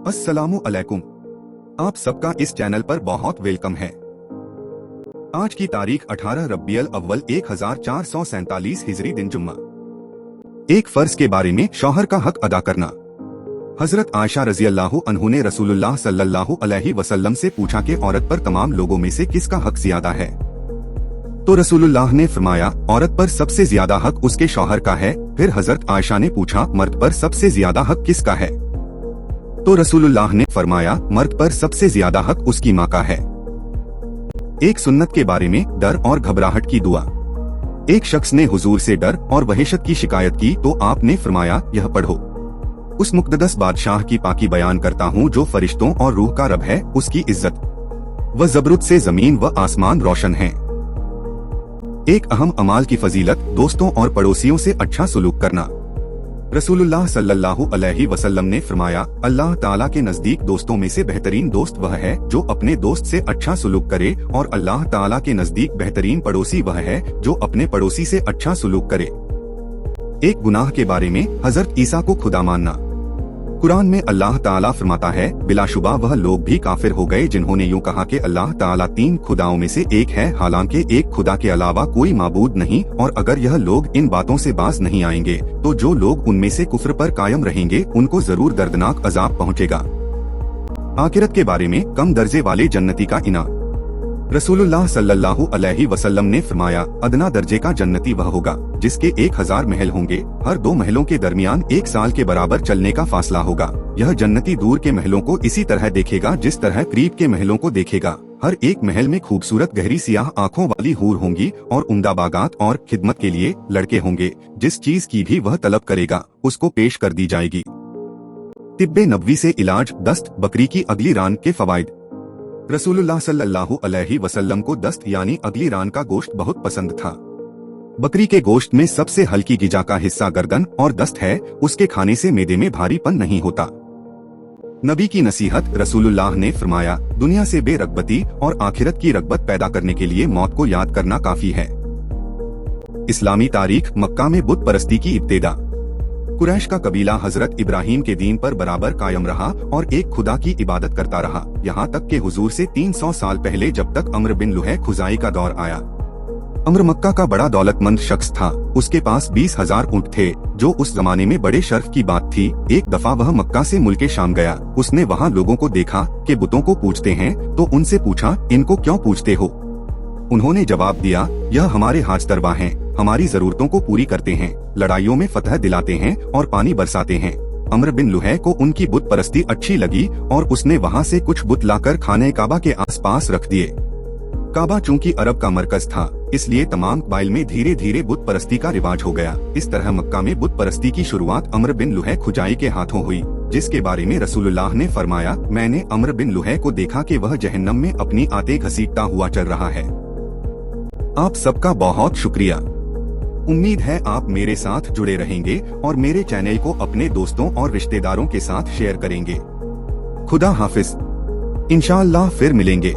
अस्सलामु अलैकुम। आप सबका इस चैनल पर बहुत वेलकम है। आज की तारीख 18 रब्बियल अव्वल 1447 हिजरी दिन जुम्मा। एक फर्ज के बारे में शौहर का हक अदा करना। हजरत आयशा रजी अल्लाह अन्हु ने रसूलुल्लाह सल्लल्लाहु अलैहि वसल्लम से पूछा कि औरत पर तमाम लोगों में से किसका हक ज्यादा है। तो रसूलुल्लाह ने फरमाया, औरत पर सबसे ज्यादा हक उसके शौहर का है। फिर हजरत आयशा ने पूछा, मर्द पर सबसे ज्यादा हक किसका है। तो रसूलुल्लाह ने फरमाया, मर्द पर सबसे ज्यादा हक उसकी माँ का है। एक सुन्नत के बारे में डर और घबराहट की दुआ। एक शख्स ने हुजूर से डर और वहशत की शिकायत की तो आपने फरमाया, यह पढ़ो। उस मुक़द्दस बादशाह की पाकी बयान करता हूँ जो फरिश्तों और रूह का रब है, उसकी इज्जत व ज़बरुत से जमीन व आसमान रोशन हैं। एक अहम अमाल की फजीलत, दोस्तों और पड़ोसियों से अच्छा सलूक करना। रसूलुल्लाह सल्लल्लाहु अलैहि वसल्लम ने फरमाया, अल्लाह ताला के नजदीक दोस्तों में से बेहतरीन दोस्त वह है जो अपने दोस्त से अच्छा सलूक करे, और अल्लाह ताला के नजदीक बेहतरीन पड़ोसी वह है जो अपने पड़ोसी से अच्छा सलूक करे। एक गुनाह के बारे में हजरत ईसा को खुदा मानना। कुरान में अल्लाह ताला फरमाता है, बिलाशुबा वह लोग भी काफिर हो गए जिन्होंने यूं कहा कि अल्लाह ताला 3 खुदाओं में से एक है, हालांकि एक खुदा के अलावा कोई माबूद नहीं। और अगर यह लोग इन बातों से बाज नहीं आएंगे तो जो लोग उनमें से कुफ्र पर कायम रहेंगे उनको जरूर दर्दनाक अजाब पहुंचेगा। आखिरत के बारे में कम दर्जे वाले जन्नती का इनाम। रसूलुल्लाह सल्लल्लाहु अलैहि वसल्लम ने फरमाया, अदना दर्जे का जन्नती वह होगा जिसके 1000 महल होंगे, हर 2 महलों के दरमियान 1 साल के बराबर चलने का फासला होगा। यह जन्नती दूर के महलों को इसी तरह देखेगा जिस तरह करीब के महलों को देखेगा। हर एक महल में खूबसूरत गहरी सियाह आँखों वाली हूर होंगी और उम्दा बागात और खिदमत के लिए लड़के होंगे। जिस चीज की भी वह तलब करेगा उसको पेश कर दी जाएगी। तिब्बे नबवी से इलाज, दस्त बकरी की अगली रान के फवाइद। रसूलुल्लाह सल्लल्लाहु अलैहि वसल्लम को दस्त यानी अगली रान का गोश्त बहुत पसंद था। बकरी के गोश्त में सबसे हल्की गिजा का हिस्सा गर्दन और दस्त है, उसके खाने से मैदे में भारीपन नहीं होता। नबी की नसीहत। रसूलुल्लाह ने फरमाया, दुनिया से बेरगबती और आखिरत की रगबत पैदा करने के लिए मौत को याद करना काफी है। इस्लामी तारीख। मक्का में बुत परस्ती की इब्तिदा। कुरैश का कबीला हजरत इब्राहिम के दीन पर बराबर कायम रहा और एक खुदा की इबादत करता रहा, यहाँ तक कि हुजूर से 300 साल पहले जब तक अम्र बिन लुहै खुजाई का दौर आया। अम्र मक्का का बड़ा दौलतमंद शख्स था। उसके पास 20,000 ऊंट थे, जो उस जमाने में बड़े शर्फ की बात थी। एक दफा वह मक्का से मुल्के शाम गया। उसने वहाँ लोगों को देखा कि बुतों को पूजते हैं, तो उनसे पूछा, इनको क्यों पूजते हो? उन्होंने जवाब दिया, यह हमारे हाजतरवा हैं, हमारी जरूरतों को पूरी करते हैं, लड़ाइयों में फतह दिलाते हैं और पानी बरसाते हैं। अम्र बिन लुहै को उनकी बुत परस्ती अच्छी लगी और उसने वहाँ से कुछ बुत लाकर खाने काबा के आसपास रख दिए। काबा चूंकि अरब का मरकज था, इसलिए तमाम कबाइल में धीरे धीरे बुत परस्ती का रिवाज हो गया। इस तरह मक्का में बुत परस्ती की शुरुआत अम्र बिन लुहै खुजाई के हाथों हुई, जिसके बारे में रसूलुल्लाह ने फरमाया, मैंने अम्र बिन लुहै को देखा कि वह जहन्नम में अपनी आते घसीटता हुआ चल रहा है। आप सबका बहुत शुक्रिया। उम्मीद है आप मेरे साथ जुड़े रहेंगे और मेरे चैनल को अपने दोस्तों और रिश्तेदारों के साथ शेयर करेंगे। खुदा हाफिज। इंशाअल्लाह फिर मिलेंगे।